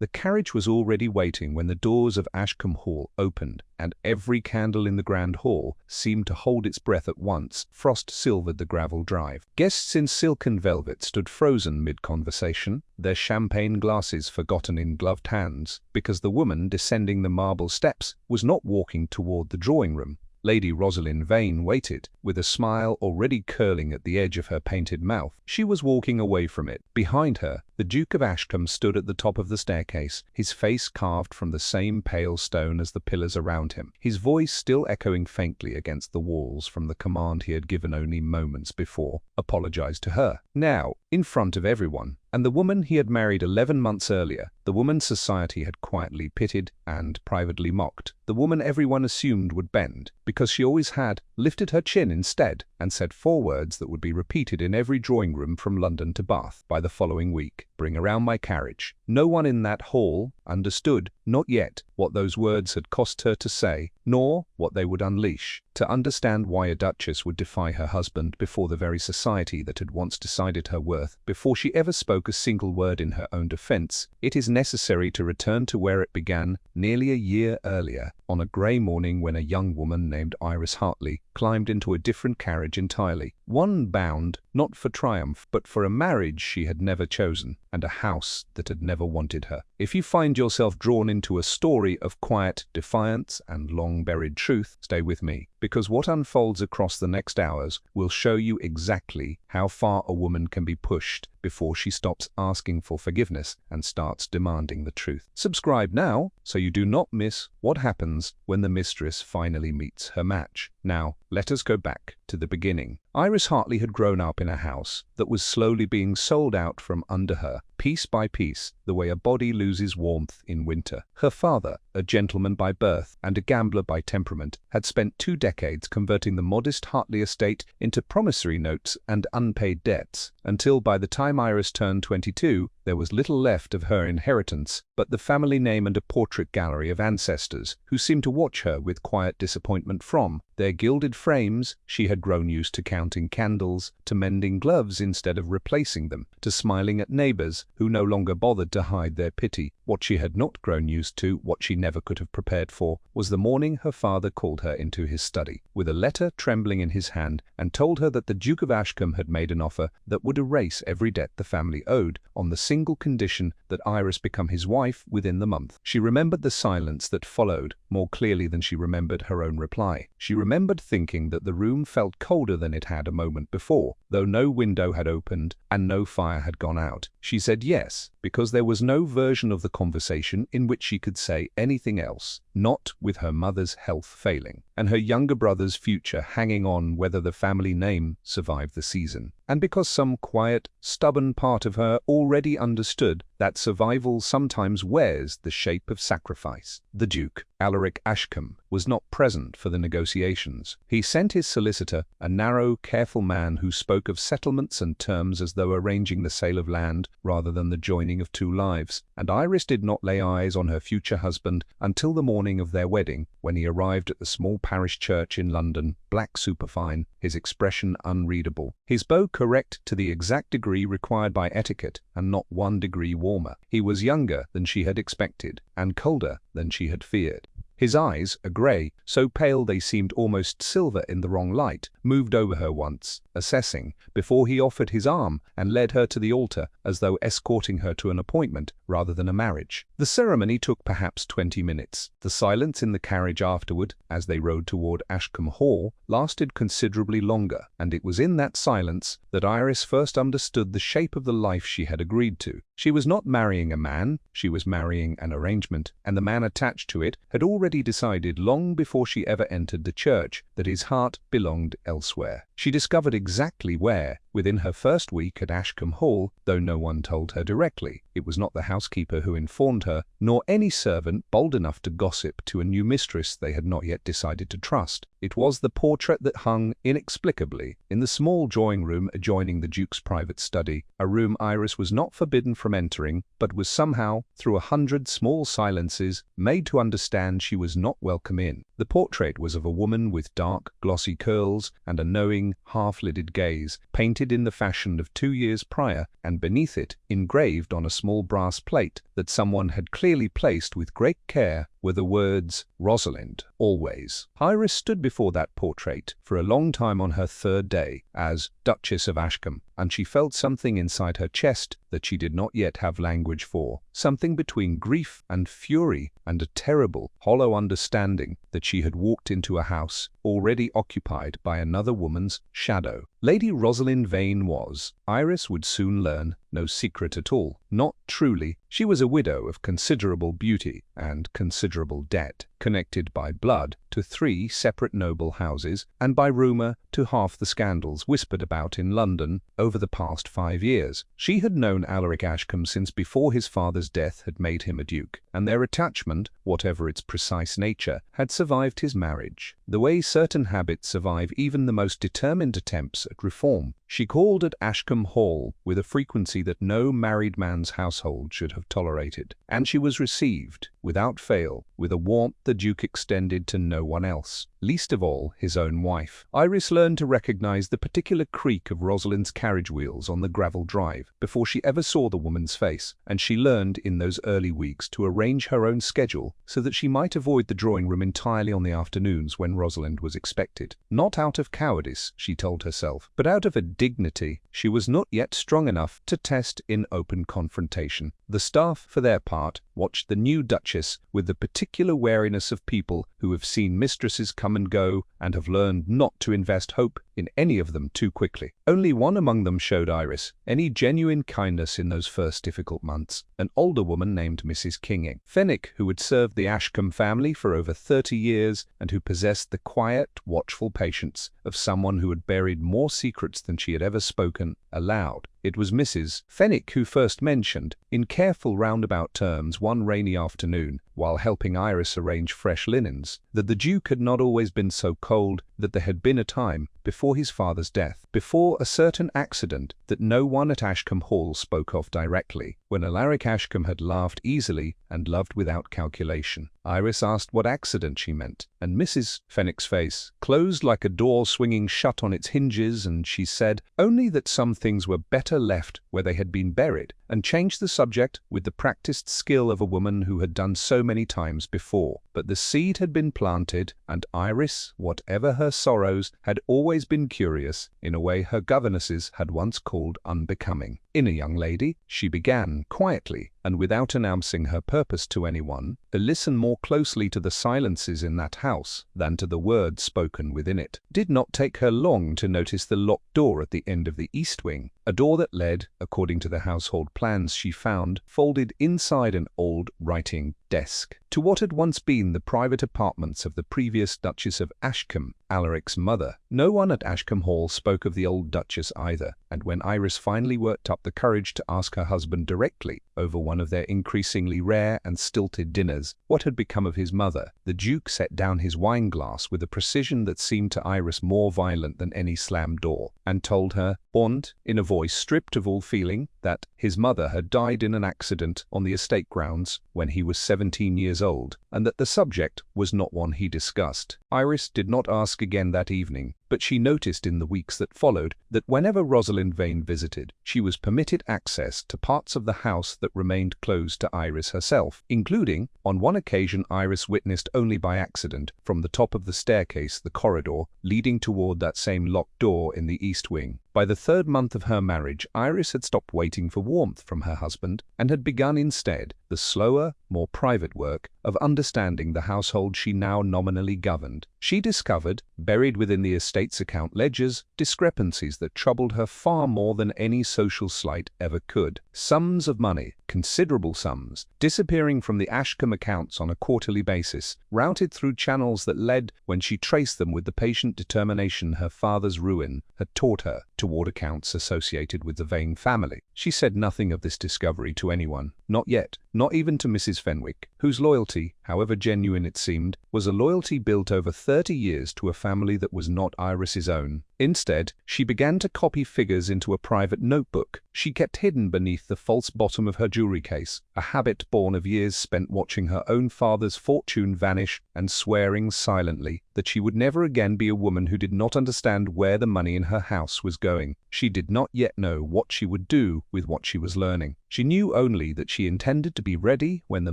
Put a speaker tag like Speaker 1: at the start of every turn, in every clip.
Speaker 1: The carriage was already waiting when the doors of Ashcombe Hall opened, and every candle in the grand hall seemed to hold its breath at once. Frost silvered the gravel drive. Guests in silken velvet stood frozen mid-conversation, their champagne glasses forgotten in gloved hands, because the woman descending the marble steps was not walking toward the drawing-room. Lady Rosalind Vane waited, with a smile already curling at the edge of her painted mouth. She was walking away from it. Behind her, the Duke of Ashcombe stood at the top of the staircase, his face carved from the same pale stone as the pillars around him, his voice still echoing faintly against the walls from the command he had given only moments before. Apologized to her. Now, in front of everyone. And the woman he had married 11 months earlier, the woman society had quietly pitied and privately mocked, the woman everyone assumed would bend, because she always had, lifted her chin instead, and said 4 words that would be repeated in every drawing room from London to Bath by the following week: "Bring around my carriage." No one in that hall understood, not yet, what those words had cost her to say, nor what they would unleash. To understand why a duchess would defy her husband before the very society that had once decided her worth, before she ever spoke a single word in her own defense, it is necessary to return to where it began nearly a year earlier, on a grey morning when a young woman named Iris Hartley climbed into a different carriage entirely, one bound not for triumph but for a marriage she had never chosen, and a house that had never wanted her. If you find yourself drawn into a story of quiet defiance and long-buried truth, stay with me, because what unfolds across the next hours will show you exactly how far a woman can be pushed before she stops asking for forgiveness and starts demanding the truth. Subscribe now so you do not miss what happens when the mistress finally meets her match. Now, let us go back to the beginning. Iris Hartley had grown up in a house that was slowly being sold out from under her, piece by piece, the way a body loses warmth in winter. Her father, a gentleman by birth and a gambler by temperament, had spent 2 decades converting the modest Hartley estate into promissory notes and unpaid debts, until by the time Iris turned 22, there was little left of her inheritance but the family name and a portrait gallery of ancestors who seemed to watch her with quiet disappointment from their gilded frames. She had grown used to counting candles, to mending gloves instead of replacing them, to smiling at neighbors who no longer bothered to hide their pity. What she had not grown used to, what she never could have prepared for, was the morning her father called her into his study, with a letter trembling in his hand, and told her that the Duke of Ashcombe had made an offer that would erase every debt the family owed, on the single condition that Iris become his wife within the month. She remembered the silence that followed more clearly than she remembered her own reply. She remembered thinking that the room felt colder than it had a moment before, though no window had opened and no fire had gone out. She said yes, because there was no version of the conversation in which she could say anything else, not with her mother's health failing, and her younger brother's future hanging on whether the family name survived the season, and because some quiet, stubborn part of her already understood that survival sometimes wears the shape of sacrifice. The Duke, Alaric Ashcombe, was not present for the negotiations. He sent his solicitor, a narrow, careful man who spoke of settlements and terms as though arranging the sale of land rather than the joining of 2 lives, and Iris did not lay eyes on her future husband until the morning of their wedding, when he arrived at the small parish church in London, black superfine, his expression unreadable, his bow correct to the exact degree required by etiquette and not 1 degree warmer. He was younger than she had expected and colder than she had feared. His eyes, a grey, so pale they seemed almost silver in the wrong light, moved over her once, assessing, before he offered his arm and led her to the altar as though escorting her to an appointment rather than a marriage. The ceremony took perhaps 20 minutes. The silence in the carriage afterward, as they rode toward Ashcombe Hall, lasted considerably longer, and it was in that silence that Iris first understood the shape of the life she had agreed to. She was not marrying a man, she was marrying an arrangement, and the man attached to it had already decided long before she ever entered the church that his heart belonged elsewhere. She discovered exactly where, within her first week at Ashcombe Hall, though no one told her directly. It was not the housekeeper who informed her, nor any servant bold enough to gossip to a new mistress they had not yet decided to trust. It was the portrait that hung, inexplicably, in the small drawing-room adjoining the Duke's private study, a room Iris was not forbidden from from entering, but was somehow, through 100 small silences, made to understand she was not welcome in. The portrait was of a woman with dark, glossy curls and a knowing, half-lidded gaze, painted in the fashion of 2 years prior, and beneath it, engraved on a small brass plate that someone had clearly placed with great care, were the words, "Rosalind, always." Iris stood before that portrait for a long time on her third day as Duchess of Ashcombe, and she felt something inside her chest that she did not yet have language for, something between grief and fury and a terrible, hollow understanding that she had walked into a house already occupied by another woman's shadow. Lady Rosalind Vane was, Iris would soon learn, no secret at all. Not truly. She was a widow of considerable beauty and considerable debt, connected by blood to 3 separate noble houses and by rumour to half the scandals whispered about in London over the past 5 years. She had known Alaric Ashcombe since before his father's death had made him a duke, and their attachment, whatever its precise nature, had survived his marriage, the way certain habits survive even the most determined attempts at reform. She called at Ashcombe Hall with a frequency that no married man's household should have tolerated, and she was received, without fail, with a warmth the Duke extended to no one else, least of all his own wife. Iris learned to recognize the particular creak of Rosalind's carriage wheels on the gravel drive before she ever saw the woman's face, and she learned in those early weeks to arrange her own schedule so that she might avoid the drawing room entirely on the afternoons when Rosalind was expected. Not out of cowardice, she told herself, but out of a dignity she was not yet strong enough to test in open confrontation. The staff, for their part, watched the new Duchess with the particular wariness of people who have seen mistresses come and go and have learned not to invest hope in any of them too quickly. Only one among them showed Iris any genuine kindness in those first difficult months, an older woman named Mrs. Kinghing. Fenwick, who had served the Ashcombe family for over 30 years and who possessed the quiet, watchful patience of someone who had buried more secrets than she had ever spoken aloud. It was Mrs. Fenwick who first mentioned, in careful roundabout terms one rainy afternoon, while helping Iris arrange fresh linens, that the Duke had not always been so cold, that there had been a time, before his father's death, before a certain accident that no one at Ashcombe Hall spoke of directly, when Alaric Ashcombe had laughed easily and loved without calculation. Iris asked what accident she meant, and Mrs. Fenwick's face closed like a door swinging shut on its hinges, and she said only that some things were better left where they had been buried, and changed the subject with the practiced skill of a woman who had done so many times before. But the seed had been planted, and Iris, whatever her sorrows, had always been curious in a way her governesses had once called unbecoming. In a young lady, she began, quietly, and without announcing her purpose to anyone, to listen more closely to the silences in that house than to the words spoken within it. It did not take her long to notice the locked door at the end of the east wing, a door that led, according to the household plans she found, folded inside an old writing desk, to what had once been the private apartments of the previous Duchess of Ashcombe, Alaric's mother. No one at Ashcombe Hall spoke of the old Duchess either, and when Iris finally worked up the courage to ask her husband directly, over one of their increasingly rare and stilted dinners, what had become of his mother, the Duke set down his wine-glass with a precision that seemed to Iris more violent than any slammed door, and told her, in a voice stripped of all feeling, that his mother had died in an accident on the estate grounds when he was 17 years old, and that the subject was not one he discussed. Iris did not ask again that evening, but she noticed in the weeks that followed that whenever Rosalind Vane visited, she was permitted access to parts of the house that remained closed to Iris herself, including, on one occasion Iris witnessed only by accident, from the top of the staircase the corridor leading toward that same locked door in the east wing. By the 3rd month of her marriage, Iris had stopped waiting for warmth from her husband and had begun instead the slower, more private work of understanding the household she now nominally governed. She discovered, buried within the estate's account ledgers, discrepancies that troubled her far more than any social slight ever could. Sums of money, considerable sums, disappearing from the Ashcombe accounts on a quarterly basis, routed through channels that led, when she traced them with the patient determination her father's ruin had taught her, toward accounts associated with the Vane family. She said nothing of this discovery to anyone, not yet, not even to Mrs. Fenwick, whose loyalty, however genuine it seemed, was a loyalty built over 30 years to a family that was not Iris's own. Instead, she began to copy figures into a private notebook she kept hidden beneath the false bottom of her jewelry case, a habit born of years spent watching her own father's fortune vanish and swearing silently that she would never again be a woman who did not understand where the money in her house was going. She did not yet know what she would do with what she was learning. She knew only that she intended to be ready when the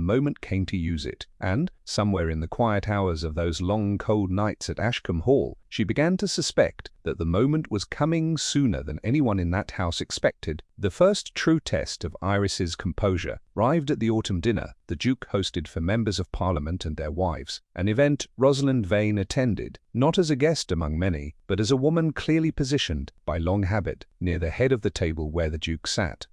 Speaker 1: moment came to use it, and, somewhere in the quiet hours of those long cold nights at Ashcombe Hall, she began to suspect that the moment was coming sooner than anyone in that house expected. The first true test of Iris's composure arrived at the autumn dinner the Duke hosted for members of Parliament and their wives, an event Rosalind Vane attended, not as a guest among many, but as a woman clearly positioned, by long habit, near the head of the table where the Duke sat.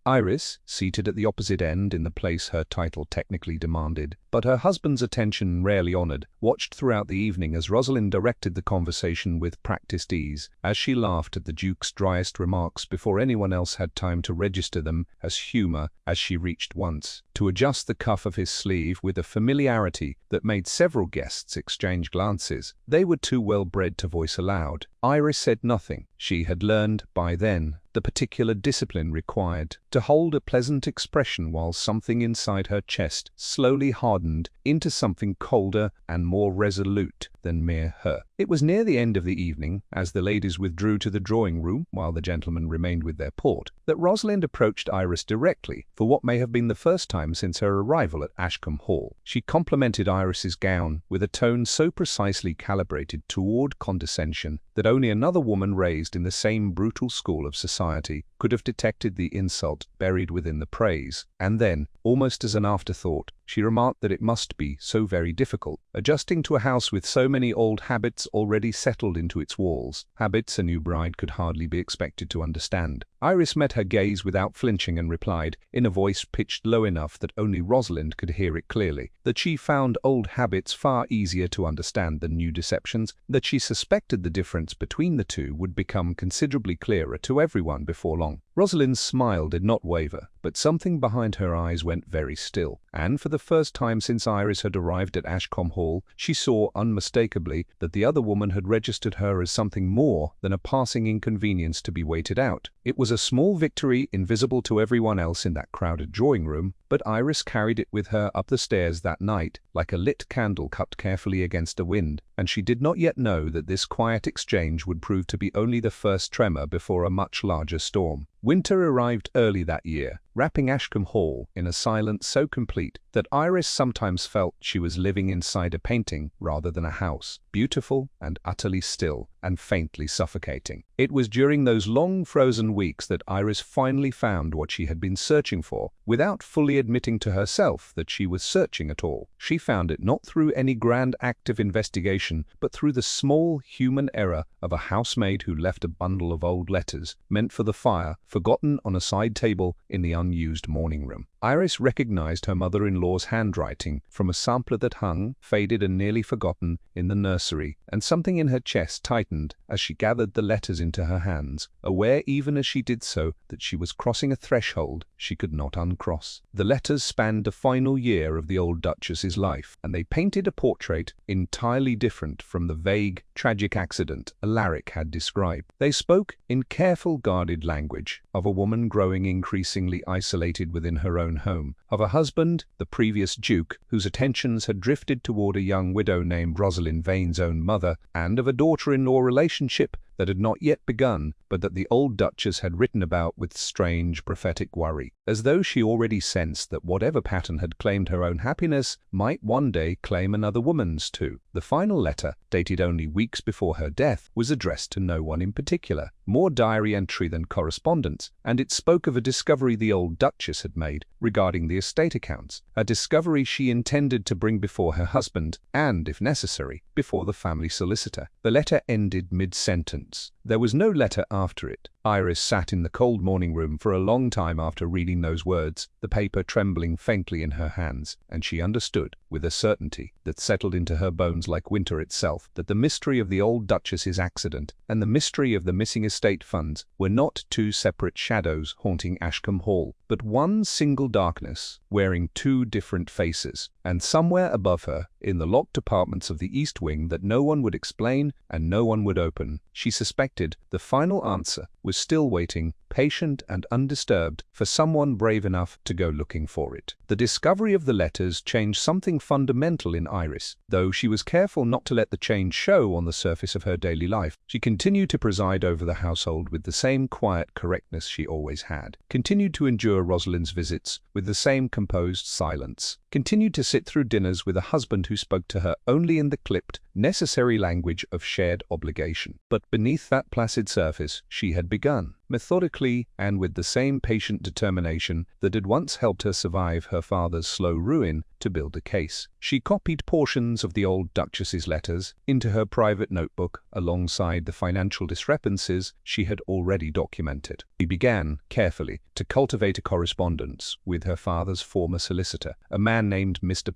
Speaker 1: Iris, seated at the opposite end in the place her title technically demanded, but her husband's attention rarely honored, watched throughout the evening as Rosalind directed the conversation with practiced ease, as she laughed at the Duke's driest remarks before anyone else had time to register them as humor, as she reached once to adjust the cuff of his sleeve with a familiarity that made several guests exchange glances. They were too well bred to voice aloud. Iris said nothing. She had learned, by then, the particular discipline required to hold a pleasant expression while something inside her chest slowly hardened into something colder and more resolute than mere her. It was near the end of the evening, as the ladies withdrew to the drawing-room while the gentlemen remained with their port, that Rosalind approached Iris directly for what may have been the first time since her arrival at Ashcombe Hall. She complimented Iris's gown with a tone so precisely calibrated toward condescension that only another woman raised in the same brutal school of society could have detected the insult buried within the praise. And then, almost as an afterthought, she remarked that it must be so very difficult, adjusting to a house with so many old habits already settled into its walls, habits a new bride could hardly be expected to understand. Iris met her gaze without flinching and replied, in a voice pitched low enough that only Rosalind could hear it clearly, that she found old habits far easier to understand than new deceptions, that she suspected the difference between the two would become considerably clearer to everyone before long. Rosalind's smile did not waver, but something behind her eyes went very still, and for the first time since Iris had arrived at Ashcombe Hall, she saw unmistakably that the other woman had registered her as something more than a passing inconvenience to be waited out. It was a small victory invisible to everyone else in that crowded drawing-room, but Iris carried it with her up the stairs that night, like a lit candle cupped carefully against a wind, and she did not yet know that this quiet exchange would prove to be only the first tremor before a much larger storm. Winter arrived early that year, wrapping Ashcombe Hall in a silence so complete that Iris sometimes felt she was living inside a painting rather than a house, beautiful and utterly still and faintly suffocating. It was during those long frozen weeks that Iris finally found what she had been searching for, without fully admitting to herself that she was searching at all. She found it not through any grand act of investigation, but through the small human error of a housemaid who left a bundle of old letters, meant for the fire, forgotten on a side table in the unused morning room. Iris recognized her mother-in-law's handwriting from a sampler that hung, faded and nearly forgotten, in the nursery, and something in her chest tightened as she gathered the letters into her hands, aware even as she did so that she was crossing a threshold she could not uncross. The letters spanned the final year of the old Duchess's life, and they painted a portrait entirely different from the vague, tragic accident Alaric had described. They spoke, in careful, guarded language, of a woman growing increasingly isolated within her own home, of a husband, the previous Duke, whose attentions had drifted toward a young widow named Rosalind Vane's own mother, and of a daughter-in-law relationship that had not yet begun, but that the old Duchess had written about with strange prophetic worry, as though she already sensed that whatever pattern had claimed her own happiness might one day claim another woman's too. The final letter, dated only weeks before her death, was addressed to no one in particular, more diary entry than correspondence, and it spoke of a discovery the old Duchess had made regarding the estate accounts, a discovery she intended to bring before her husband and, if necessary, before the family solicitor. The letter ended mid-sentence, moments. There was no letter after it. Iris sat in the cold morning room for a long time after reading those words, the paper trembling faintly in her hands, and she understood, with a certainty that settled into her bones like winter itself, that the mystery of the old Duchess's accident and the mystery of the missing estate funds were not two separate shadows haunting Ashcombe Hall, but one single darkness, wearing two different faces, and somewhere above her, in the locked apartments of the East Wing that no one would explain and no one would open, she suspected the final answer was still waiting, patient and undisturbed, for someone brave enough to go looking for it. The discovery of the letters changed something fundamental in Iris, though she was careful not to let the change show on the surface of her daily life. She continued to preside over the household with the same quiet correctness she always had, continued to endure Rosalind's visits with the same composed silence, continued to sit through dinners with a husband who spoke to her only in the clipped, necessary language of shared obligation. But beneath that placid surface, she had begun, methodically and with the same patient determination that had once helped her survive her father's slow ruin, to build a case. She copied portions of the old Duchess's letters into her private notebook alongside the financial discrepancies she had already documented. She began, carefully, to cultivate a correspondence with her father's former solicitor, a man named Mr.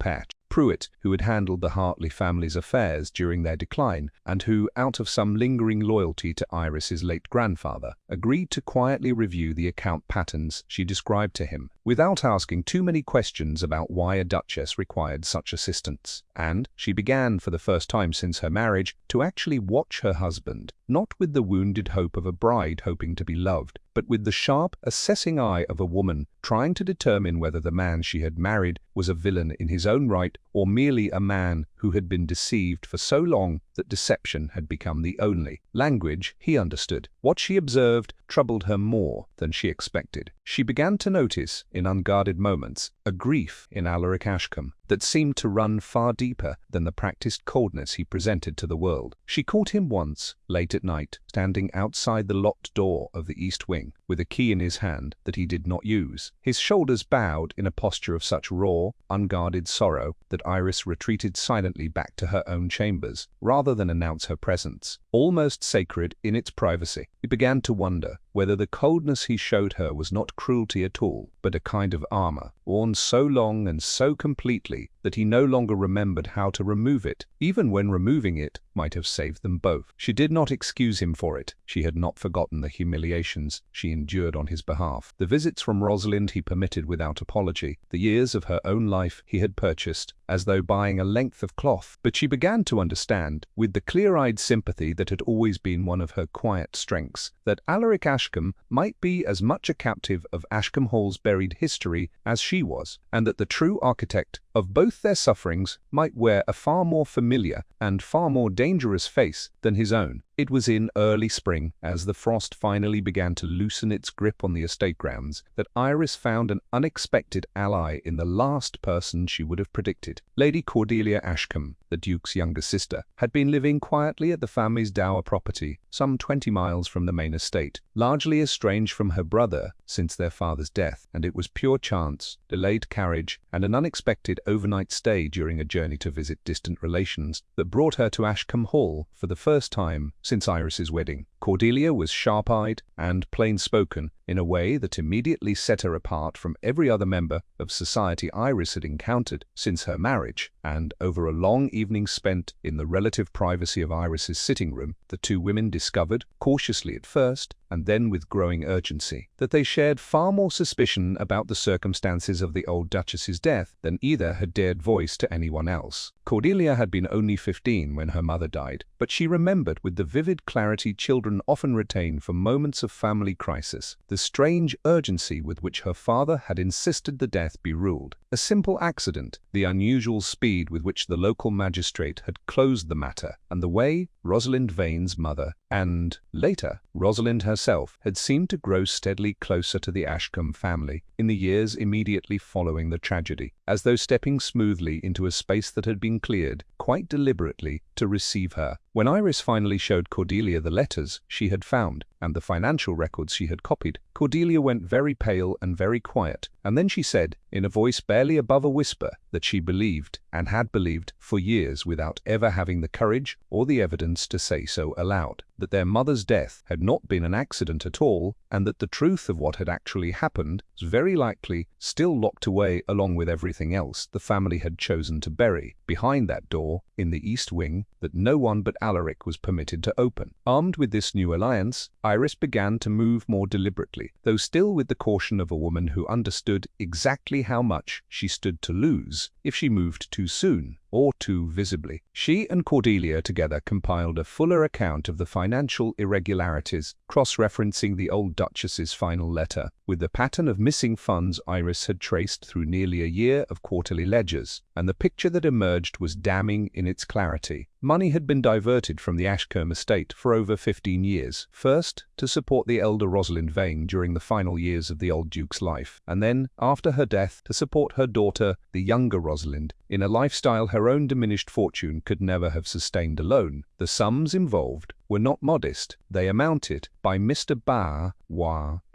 Speaker 1: Pruitt, who had handled the Hartley family's affairs during their decline, and who, out of some lingering loyalty to Iris's late grandfather, agreed to quietly review the account patterns she described to him, without asking too many questions about why a duchess required such assistance. And she began, for the first time since her marriage, to actually watch her husband, not with the wounded hope of a bride hoping to be loved, but with the sharp, assessing eye of a woman trying to determine whether the man she had married was a villain in his own right or merely a man who had been deceived for so long that deception had become the only language he understood. What she observed troubled her more than she expected. She began to notice, in unguarded moments, a grief in Alaric Ashcombe that seemed to run far deeper than the practiced coldness he presented to the world. She caught him once, late at night, standing outside the locked door of the East Wing, with a key in his hand that he did not use, his shoulders bowed in a posture of such raw, unguarded sorrow that Iris retreated silently back to her own chambers, rather than announce her presence, almost sacred in its privacy. She began to wonder whether the coldness he showed her was not cruelty at all, but a kind of armor, worn so long and so completely that he no longer remembered how to remove it, even when removing it might have saved them both. She did not excuse him for it. She had not forgotten the humiliations she endured on his behalf, the visits from Rosalind he permitted without apology, the years of her own life he had purchased, as though buying a length of cloth. But she began to understand, with the clear-eyed sympathy that had always been one of her quiet strengths, that Alaric Ashcombe might be as much a captive of Ashcombe Hall's buried history as she was, and that the true architect of both their sufferings might wear a far more familiar and far more dangerous face than his own. It was in early spring, as the frost finally began to loosen its grip on the estate grounds, that Iris found an unexpected ally in the last person she would have predicted. Lady Cordelia Ashcombe, the Duke's younger sister, had been living quietly at the family's dower property, some 20 miles from the main estate, largely estranged from her brother since their father's death, and it was pure chance, delayed carriage, and an unexpected overnight stay during a journey to visit distant relations that brought her to Ashcombe Hall for the first time since Iris's wedding. Cordelia was sharp-eyed and plain-spoken in a way that immediately set her apart from every other member of society Iris had encountered since her marriage, and over a long evening spent in the relative privacy of Iris's sitting room, the two women discovered, cautiously at first, and then with growing urgency, that they shared far more suspicion about the circumstances of the old Duchess's death than either had dared voice to anyone else. Cordelia had been only 15 when her mother died, but she remembered with the vivid clarity children often retain for moments of family crisis the strange urgency with which her father had insisted the death be ruled a simple accident, the unusual speed with which the local magistrate had closed the matter, and the way Rosalind Vane's mother, and, later, Rosalind herself, had seemed to grow steadily closer to the Ashcombe family in the years immediately following the tragedy, as though stepping smoothly into a space that had been cleared, quite deliberately, to receive her, When Iris finally showed Cordelia the letters she had found and the financial records she had copied, Cordelia went very pale and very quiet, and then she said, in a voice barely above a whisper, that she believed, and had believed for years without ever having the courage or the evidence to say so aloud, that their mother's death had not been an accident at all, and that the truth of what had actually happened was very likely still locked away along with everything else the family had chosen to bury behind that door in the east wing that no one but Alaric was permitted to open. Armed with this new alliance, Iris began to move more deliberately, though still with the caution of a woman who understood exactly how much she stood to lose if she moved too soon or too visibly. She and Cordelia together compiled a fuller account of the financial irregularities, cross-referencing the old Duchess's final letter with the pattern of missing funds Iris had traced through nearly a year of quarterly ledgers, and the picture that emerged was damning in its clarity. Money had been diverted from the Ashcombe estate for over 15 years, first to support the elder Rosalind Vane during the final years of the old Duke's life, and then, after her death, to support her daughter, the younger Rosalind, in a lifestyle her own diminished fortune could never have sustained alone. The sums involved were not modest. They amounted, by Mr.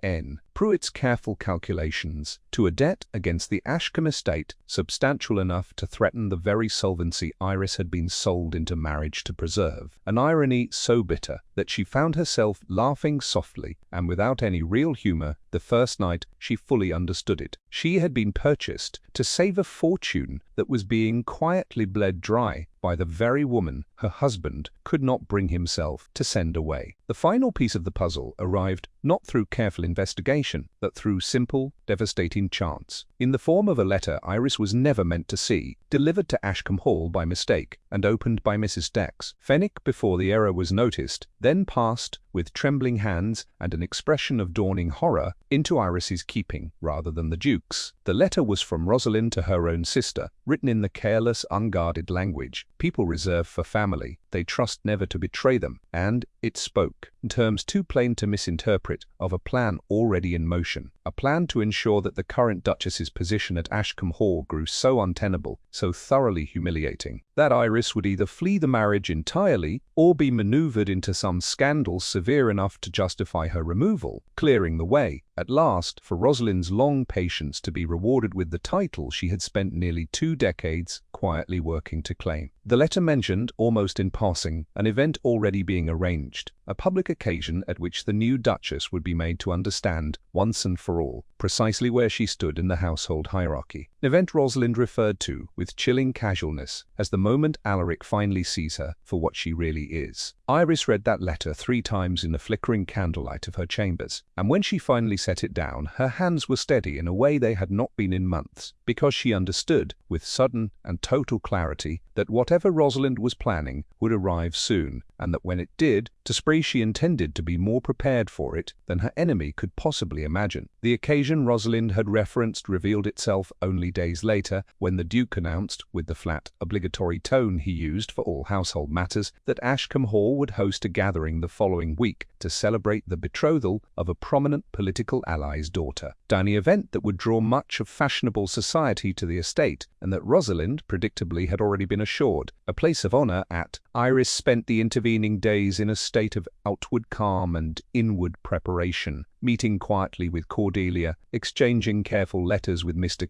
Speaker 1: N. Pruitt's careful calculations, to a debt against the Ashcombe estate substantial enough to threaten the very solvency Iris had been sold into marriage to preserve, an irony so bitter that she found herself laughing softly and without any real humor the first night she fully understood it. She had been purchased to save a fortune that was being quietly bled dry by the very woman her husband could not bring himself to send away. The final piece of the puzzle arrived not through careful investigation, but through simple, devastating chance, in the form of a letter Iris was never meant to see, delivered to Ashcombe Hall by mistake and opened by Mrs. Dex. Fenwick, before the error was noticed, then passed, with trembling hands and an expression of dawning horror, into Iris's keeping rather than the Duke's. The letter was from Rosalind to her own sister, written in the careless, unguarded language people reserve for family they trust never to betray them, and it spoke, in terms too plain to misinterpret, of a plan already in motion, a plan to ensure that the current Duchess's position at Ashcombe Hall grew so untenable, so thoroughly humiliating, that Iris would either flee the marriage entirely or be maneuvered into some scandal severe enough to justify her removal, clearing the way, at last, for Rosalind's long patience to be rewarded with the title she had spent nearly 2 decades quietly working to claim. The letter mentioned, almost in passing, an event already being arranged, a public occasion at which the new Duchess would be made to understand, once and for all, precisely where she stood in the household hierarchy. An event Rosalind referred to, with chilling casualness, as the moment Alaric finally sees her for what she really is. Iris read that letter 3 times in the flickering candlelight of her chambers, and when she finally set it down, her hands were steady in a way they had not been in months, because she understood, with sudden and total clarity, that whatever Rosalind was planning would arrive soon, and that when it did, to spree she intended to be more prepared for it than her enemy could possibly imagine. The occasion Rosalind had referenced revealed itself only days later, when the Duke announced, with the flat, obligatory tone he used for all household matters, that Ashcombe Hall would host a gathering the following week to celebrate the betrothal of a prominent political ally's daughter. An event that would draw much of fashionable society to the estate, and that Rosalind, predictably, had already been assured a place of honor at. Iris spent the intervening days in a state of outward calm and inward preparation, meeting quietly with Cordelia, exchanging careful letters with Mr.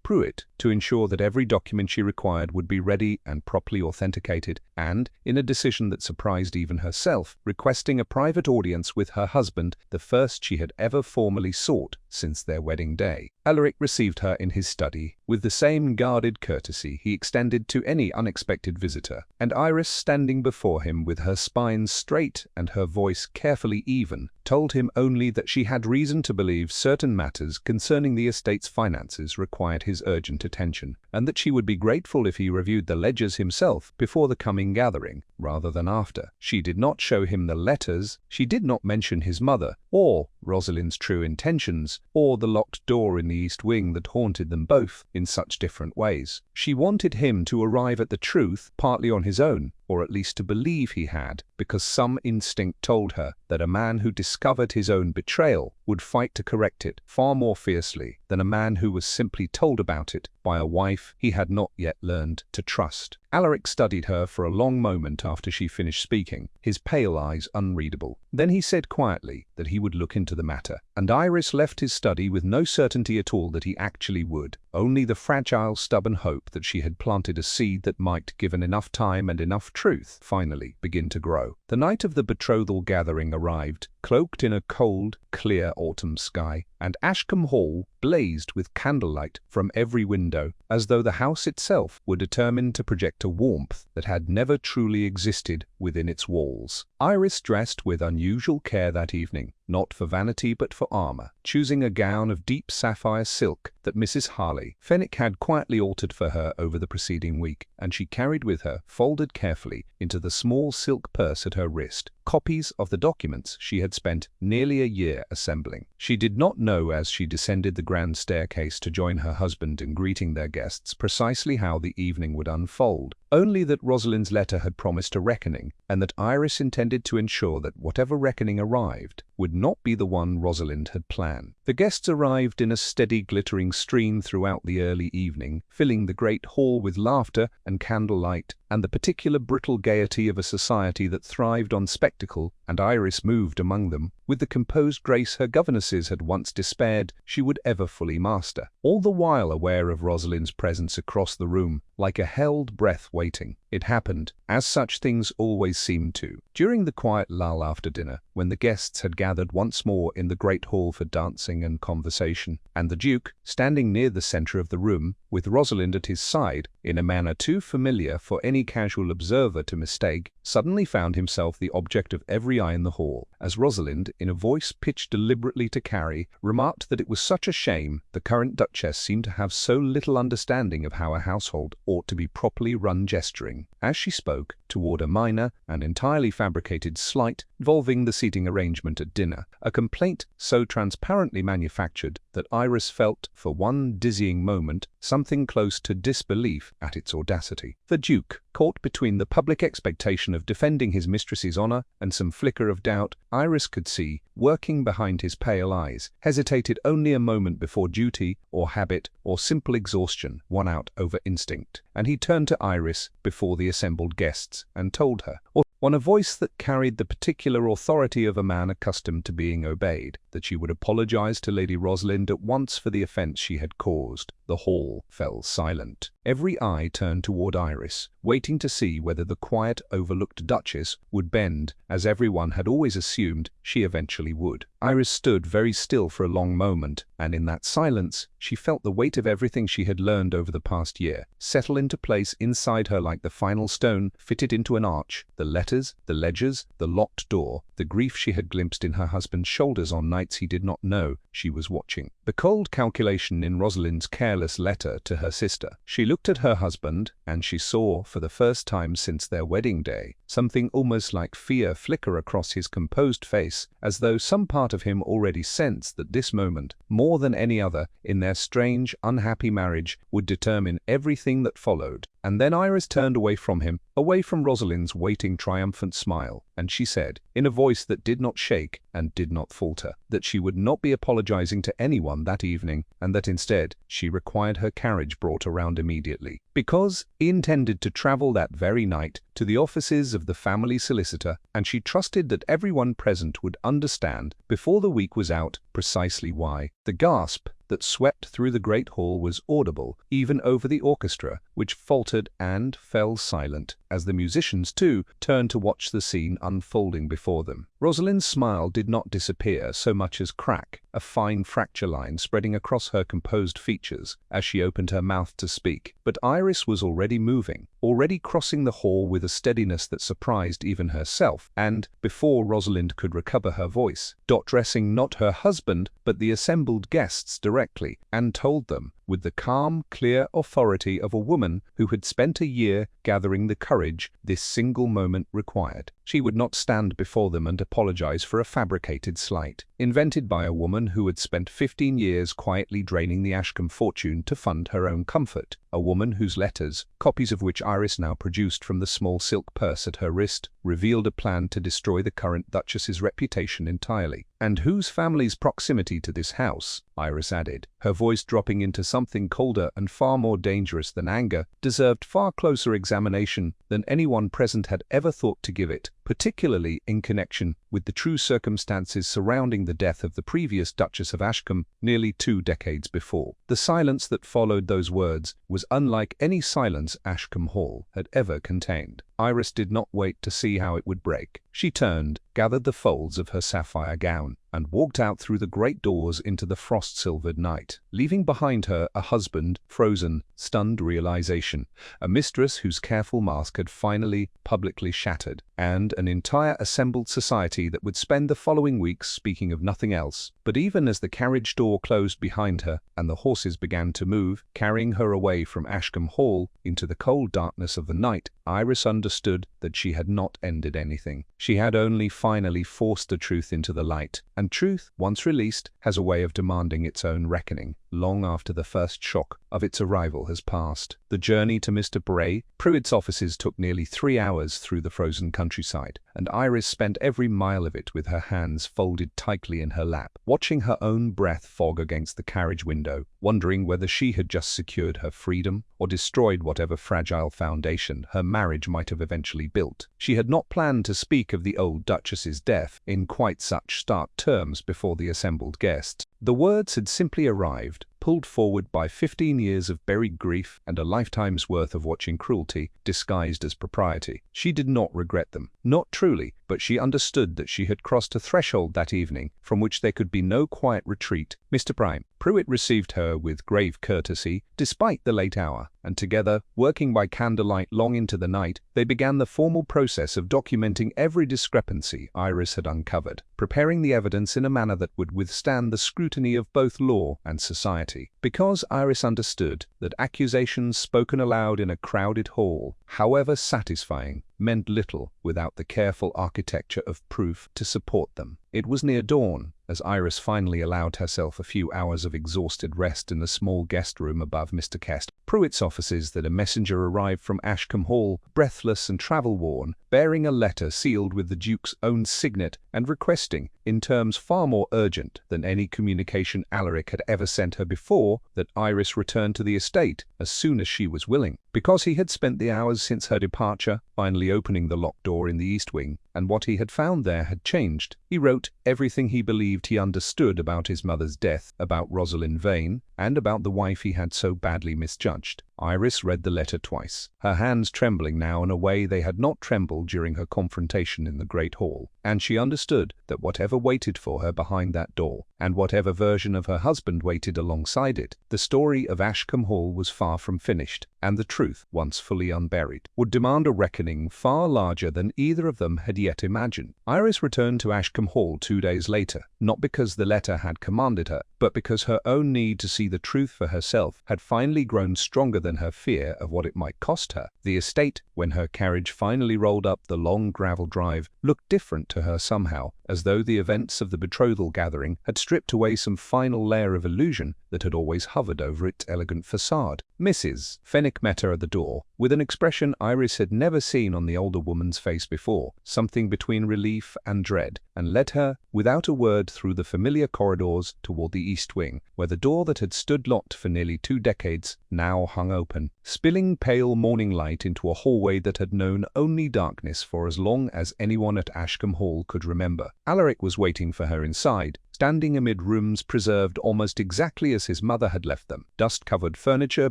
Speaker 1: Pruitt, to ensure that every document she required would be ready and properly authenticated, and, in a decision that surprised even herself, requesting a private audience with her husband, the first she had ever formally sought since their wedding day. Alaric received her in his study with the same guarded courtesy he extended to any unexpected visitor, and Iris, standing before him with her spine straight and her voice carefully even, told him only that she had reason to believe certain matters concerning the estate's finances required his urgent attention, and that she would be grateful if he reviewed the ledgers himself before the coming gathering, rather than after. She did not show him the letters, she did not mention his mother, or Rosalind's true intentions, or the locked door in the east wing that haunted them both in such different ways. She wanted him to arrive at the truth partly on his own, or at least to believe he had, because some instinct told her that a man who discovered his own betrayal would fight to correct it far more fiercely than a man who was simply told about it by a wife he had not yet learned to trust. Alaric studied her for a long moment after she finished speaking, his pale eyes unreadable. Then he said quietly that he would look into the matter, and Iris left his study with no certainty at all that he actually would, only the fragile, stubborn hope that she had planted a seed that might, given enough time and enough truth, finally begin to grow. The night of the betrothal gathering arrived, cloaked in a cold, clear autumn sky, and Ashcombe Hall blazed with candlelight from every window, as though the house itself were determined to project a warmth that had never truly existed within its walls. Iris dressed with unusual care that evening, not for vanity but for armor, choosing a gown of deep sapphire silk that Mrs. Harley Fenwick had quietly altered for her over the preceding week, and she carried with her, folded carefully into the small silk purse at her wrist, copies of the documents she had spent nearly a year assembling. She did not know as she descended the grand staircase to join her husband in greeting their guests precisely how the evening would unfold, only that Rosalind's letter had promised a reckoning, and that Iris intended to ensure that whatever reckoning arrived would not be the one Rosalind had planned. The guests arrived in a steady glittering stream throughout the early evening, filling the great hall with laughter and candlelight and the particular brittle gaiety of a society that thrived on spectacle, and Iris moved among them with the composed grace her governesses had once despaired she would ever fully master, all the while aware of Rosalind's presence across the room, like a held breath waiting. It happened, as such things always seemed to, during the quiet lull after dinner, when the guests had gathered once more in the great hall for dancing and conversation, and the Duke, standing near the centre of the room, with Rosalind at his side, in a manner too familiar for any casual observer to mistake, suddenly found himself the object of every eye in the hall, as Rosalind, in a voice pitched deliberately to Carrie, remarked that it was such a shame the current Duchess seemed to have so little understanding of how a household ought to be properly run, gesturing, as she spoke, toward a minor and entirely fabricated slight involving the seating arrangement at dinner, a complaint so transparently manufactured that Iris felt, for one dizzying moment, something close to disbelief at its audacity. The Duke, caught between the public expectation of defending his mistress's honor and some flicker of doubt Iris could see working behind his pale eyes, hesitated only a moment before duty or habit or simple exhaustion won out over instinct, and he turned to Iris before the assembled guests and told her, on a voice that carried the particular authority of a man accustomed to being obeyed, that she would apologize to Lady Rosalind at once for the offense she had caused. The hall fell silent. Every eye turned toward Iris, waiting to see whether the quiet, overlooked Duchess would bend, as everyone had always assumed she eventually would. Iris stood very still for a long moment, and in that silence she felt the weight of everything she had learned over the past year settle into place inside her like the final stone fitted into an arch, the letters, the ledgers, the locked door, the grief she had glimpsed in her husband's shoulders on nights he did not know she was watching, the cold calculation in Rosalind's careless letter to her sister. She looked at her husband, and she saw, for the first time since their wedding day, something almost like fear flicker across his composed face, as though some part of him already sensed that this moment, more than any other in their strange, unhappy marriage, would determine everything that followed. And then Iris turned away from him, away from Rosalind's waiting triumphant smile, and she said, in a voice that did not shake and did not falter, that she would not be apologizing to anyone that evening, and that instead she required her carriage brought around immediately, because he intended to travel that very night to the offices of the family solicitor, and she trusted that everyone present would understand before the week was out precisely why. The gasp that swept through the great hall was audible even over the orchestra, which faltered and fell silent as the musicians too turned to watch the scene unfolding before them. Rosalind's smile did not disappear so much as crack, a fine fracture line spreading across her composed features as she opened her mouth to speak, but Iris was already moving, already crossing the hall with a steadiness that surprised even herself, and, before Rosalind could recover her voice, addressing not her husband but the assembled guests directly, and told them, with the calm, clear authority of a woman who had spent a year gathering the courage this single moment required. She would not stand before them and apologize for a fabricated slight, invented by a woman who had spent 15 years quietly draining the Ashcombe fortune to fund her own comfort. A woman whose letters, copies of which Iris now produced from the small silk purse at her wrist, revealed a plan to destroy the current Duchess's reputation entirely, and whose family's proximity to this house, Iris added, her voice dropping into something colder and far more dangerous than anger, deserved far closer examination than anyone present had ever thought to give it, particularly in connection with the true circumstances surrounding the death of the previous Duchess of Ashcombe nearly 2 decades before. The silence that followed those words was unlike any silence Ashcombe Hall had ever contained. Iris did not wait to see how it would break. She turned, gathered the folds of her sapphire gown, and walked out through the great doors into the frost-silvered night, leaving behind her a husband, frozen, stunned realization, a mistress whose careful mask had finally publicly shattered, and an entire assembled society that would spend the following weeks speaking of nothing else. But even as the carriage door closed behind her and the horses began to move, carrying her away from Ashcombe Hall into the cold darkness of the night, Iris understood that she had not ended anything. She had only finally forced the truth into the light, and truth, once released, has a way of demanding its own reckoning, long after the first shock of its arrival has passed. The journey to Mr. Pruitt's offices took nearly 3 hours through the frozen countryside, and Iris spent every mile of it with her hands folded tightly in her lap, watching her own breath fog against the carriage window, wondering whether she had just secured her freedom or destroyed whatever fragile foundation her marriage might have eventually built. She had not planned to speak of the old Duchess's death in quite such stark terms before the assembled guests. The words had simply arrived, pulled forward by 15 years of buried grief and a lifetime's worth of watching cruelty disguised as propriety. She did not regret them, not truly, but she understood that she had crossed a threshold that evening from which there could be no quiet retreat. Mr. Pruitt received her with grave courtesy despite the late hour, and together, working by candlelight long into the night, they began the formal process of documenting every discrepancy Iris had uncovered, preparing the evidence in a manner that would withstand the scrutiny of both law and society. Because Iris understood that accusations spoken aloud in a crowded hall, however satisfying, meant little without the careful architecture of proof to support them. It was near dawn as Iris finally allowed herself a few hours of exhausted rest in the small guest room above Mr. Pruitt's offices that a messenger arrived from Ashcombe Hall, breathless and travel-worn, bearing a letter sealed with the Duke's own signet and requesting, in terms far more urgent than any communication Alaric had ever sent her before, that Iris return to the estate as soon as she was willing. Because he had spent the hours since her departure finally opening the locked door in the east wing, and what he had found there had changed, he wrote everything he believed he understood about his mother's death, about Rosalind Vane, and about the wife he had so badly misjudged. Iris read the letter twice, her hands trembling now in a way they had not trembled during her confrontation in the great hall, and she understood that whatever waited for her behind that door, and whatever version of her husband waited alongside it, the story of Ashcombe Hall was far from finished, and the truth, once fully unburied, would demand a reckoning far larger than either of them had yet imagined. Iris returned to Ashcombe Hall 2 days later, not because the letter had commanded her, but because her own need to see the truth for herself had finally grown stronger than her fear of what it might cost her. The estate, when her carriage finally rolled up the long gravel drive, looked different to her somehow, as though the events of the betrothal gathering had stripped away some final layer of illusion that had always hovered over its elegant facade. Mrs. Fenwick met her at the door, with an expression Iris had never seen on the older woman's face before, something between relief and dread, and led her, without a word, through the familiar corridors toward the east wing, where the door that had stood locked for nearly 2 decades now hung open, spilling pale morning light into a hallway that had known only darkness for as long as anyone at Ashcombe Hall could remember. Alaric was waiting for her inside, standing amid rooms preserved almost exactly as his mother had left them, dust-covered furniture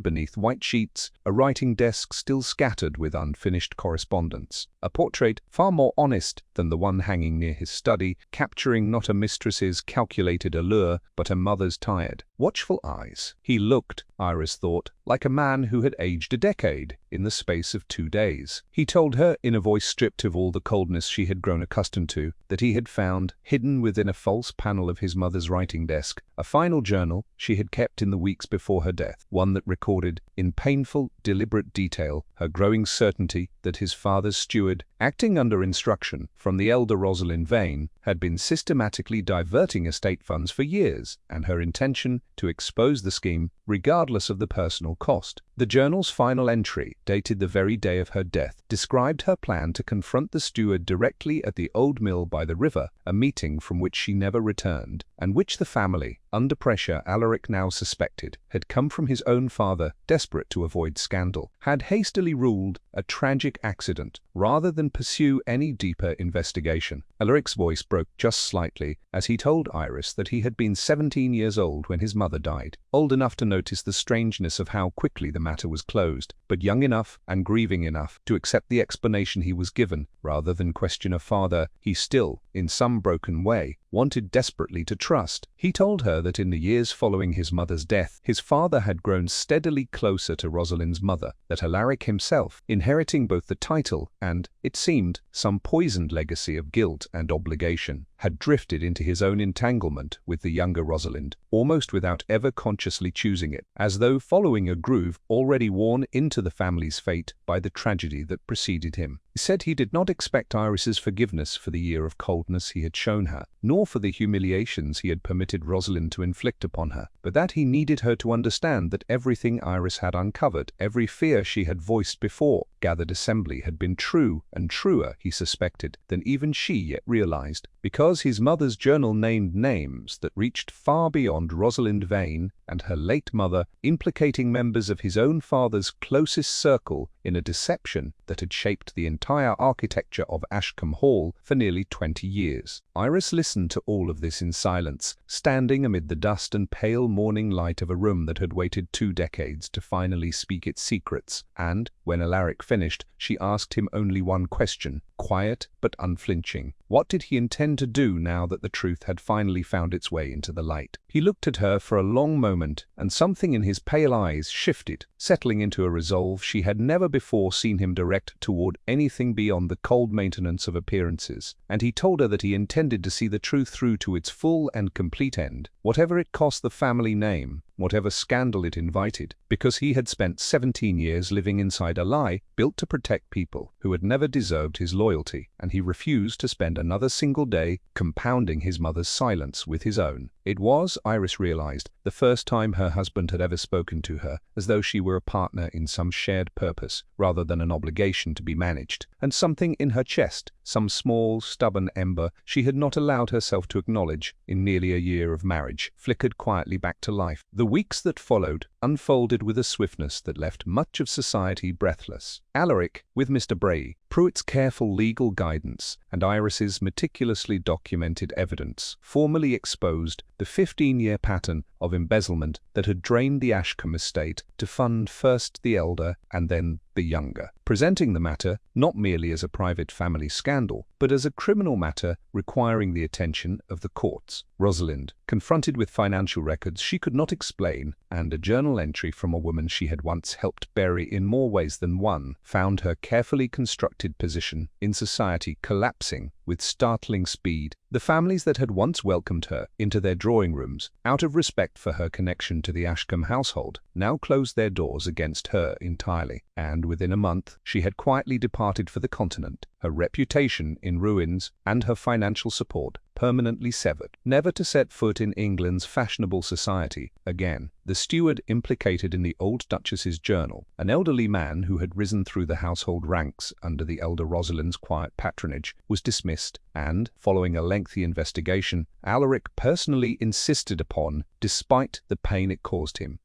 Speaker 1: beneath white sheets, a writing desk still scattered with unfinished correspondence, a portrait far more honest than the one hanging near his study, capturing not a mistress's calculated allure, but a mother's tired, watchful eyes. He looked, Iris thought, like a man who had aged a decade in the space of 2 days. He told her, in a voice stripped of all the coldness she had grown accustomed to, that he had found, hidden within a false panel of his mother's writing desk, a final journal she had kept in the weeks before her death, one that recorded, in painful, deliberate detail, her growing certainty that his father's steward, acting under instruction from the elder Rosalind Vane, had been systematically diverting estate funds for years, and her intention to expose the scheme regardless of the personal cost. The journal's final entry, dated the very day of her death, described her plan to confront the steward directly at the old mill by the river, a meeting from which she never returned, and which the family, under pressure Alaric now suspected, had come from his own father, desperate to avoid scandal, had hastily ruled a tragic accident, rather than pursue any deeper investigation. Alaric's voice broke just slightly as he told Iris that he had been 17 years old when his mother died, old enough to notice the strangeness of how quickly the matter was closed, but young enough and grieving enough to accept the explanation he was given, rather than question a father he still, in some broken way, wanted desperately to trust. He told her that in the years following his mother's death, his father had grown steadily closer to Rosalind's mother, that Alaric himself, inheriting both the title and, it seemed, some poisoned legacy of guilt and obligation, had drifted into his own entanglement with the younger Rosalind, almost without ever consciously choosing it, as though following a groove already worn into the family's fate by the tragedy that preceded him. He said he did not expect Iris's forgiveness for the year of coldness he had shown her, nor for the humiliations he had permitted Rosalind to inflict upon her, but that he needed her to understand that everything Iris had uncovered, every fear she had voiced before gathered assembly, had been true and truer, he suspected, than even she yet realized, because his mother's journal named names that reached far beyond Rosalind Vane and her late mother, implicating members of his own father's closest circle in a deception that had shaped the entire architecture of Ashcombe Hall for nearly 20 years. Iris listened to all of this in silence, standing amid the dust and pale morning light of a room that had waited 2 decades to finally speak its secrets, and, when Alaric finished, she asked him only one question, quiet but unflinching. What did he intend to do now that the truth had finally found its way into the light? He looked at her for a long moment, and something in his pale eyes shifted, settling into a resolve she had never before seen him direct toward anything beyond the cold maintenance of appearances, and he told her that he intended to see the truth through to its full and complete end, whatever it cost the family name, whatever scandal it invited, because he had spent 17 years living inside a lie built to protect people who had never deserved his loyalty, and he refused to spend another single day compounding his mother's silence with his own. It was, Iris realized, the first time her husband had ever spoken to her as though she were a partner in some shared purpose rather than an obligation to be managed, and something in her chest, some small, stubborn ember she had not allowed herself to acknowledge in nearly a year of marriage, flickered quietly back to life. The weeks that followed unfolded with a swiftness that left much of society breathless. Alaric, with Mr. Bray, Pruitt's careful legal guidance, and Iris's meticulously documented evidence, formally exposed the 15-year pattern of embezzlement that had drained the Ashcombe estate to fund first the elder and then the younger, presenting the matter not merely as a private family scandal, but as a criminal matter requiring the attention of the courts. Rosalind, confronted with financial records she could not explain, and a journal entry from a woman she had once helped bury in more ways than one, found her carefully constructed position in society collapsing with startling speed. The families that had once welcomed her into their drawing rooms, out of respect for her connection to the Ashcombe household, now closed their doors against her entirely, and within a month she had quietly departed for the continent, her reputation in ruins and her financial support permanently severed, never to set foot in England's fashionable society again. The steward implicated in the old Duchess's journal, an elderly man who had risen through the household ranks under the elder Rosalind's quiet patronage, was dismissed, and, following a lengthy investigation, Alaric personally insisted upon, despite the pain it caused him,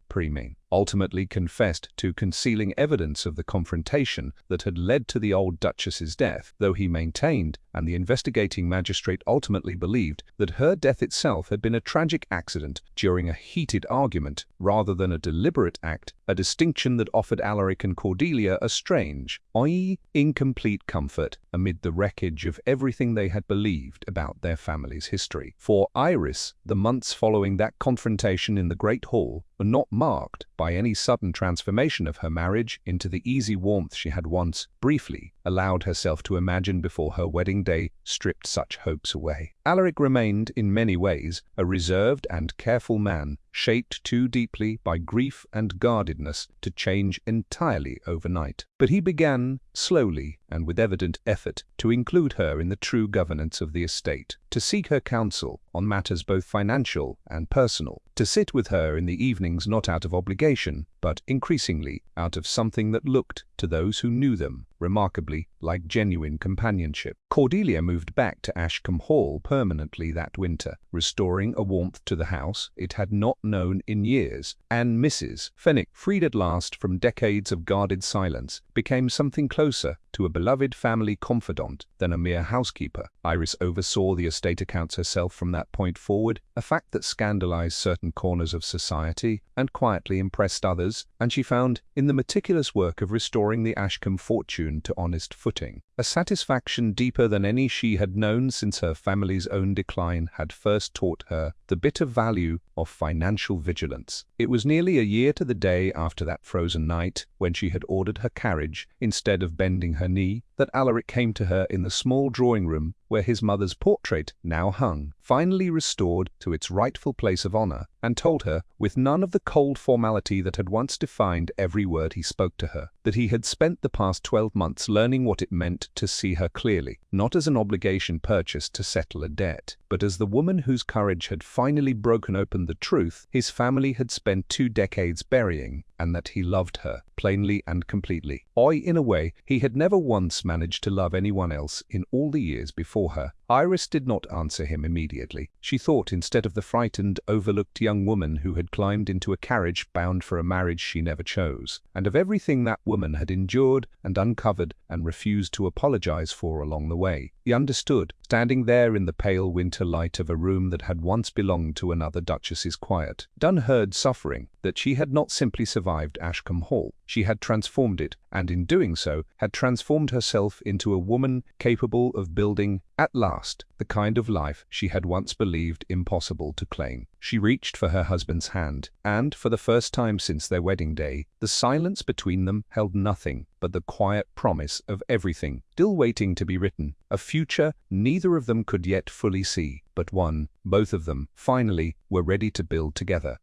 Speaker 1: ultimately confessed to concealing evidence of the confrontation that had led to the old Duchess's death, though he maintained, and the investigating magistrate ultimately believed, that her death itself had been a tragic accident during a heated argument rather than a deliberate act, a distinction that offered Alaric and Cordelia a strange, i.e. incomplete comfort amid the wreckage of everything they had believed about their family's history. For Iris, the months following that confrontation in the Great Hall were not marked by any sudden transformation of her marriage into the easy warmth she had once, briefly, allowed herself to imagine before her wedding day stripped such hopes away. Alaric remained, in many ways, a reserved and careful man, shaped too deeply by grief and guardedness to change entirely overnight. But he began, slowly and with evident effort, to include her in the true governance of the estate, to seek her counsel on matters both financial and personal, to sit with her in the evenings not out of obligation, but increasingly out of something that looked, to those who knew them, remarkably like genuine companionship. Cordelia moved back to Ashcombe Hall permanently that winter, restoring a warmth to the house it had not known in years, and Mrs. Fenwick, freed at last from decades of guarded silence, became something closer to a beloved family confidant than a mere housekeeper. Iris oversaw the estate accounts herself from that point forward, a fact that scandalized certain corners of society and quietly impressed others, and she found, in the meticulous work of restoring the Ashcombe fortune to honest footing, a satisfaction deeper than any she had known since her family's own decline had first taught her the bitter value of financial vigilance. It was nearly a year to the day after that frozen night, when she had ordered her carriage instead of bending her knee, that Alaric came to her in the small drawing-room where his mother's portrait now hung, finally restored to its rightful place of honor, and told her, with none of the cold formality that had once defined every word he spoke to her, that he had spent the past 12 months learning what it meant to see her clearly, not as an obligation purchased to settle a debt, but as the woman whose courage had finally broken open the truth his family had spent 2 decades burying, and that he loved her, plainly and completely. In a way, he had never once managed to love anyone else in all the years before her. Iris did not answer him immediately. She thought instead of the frightened, overlooked young woman who had climbed into a carriage bound for a marriage she never chose, and of everything that woman had endured and uncovered and refused to apologize for along the way. He understood, standing there in the pale winter light of a room that had once belonged to another Duchess's quiet, unheard suffering, that she had not simply survived Ashcombe Hall. She had transformed it, and in doing so, had transformed herself into a woman capable of building, at last, the kind of life she had once believed impossible to claim. She reached for her husband's hand, and, for the first time since their wedding day, the silence between them held nothing but the quiet promise of everything still waiting to be written, a future neither of them could yet fully see, but one both of them, finally, were ready to build together.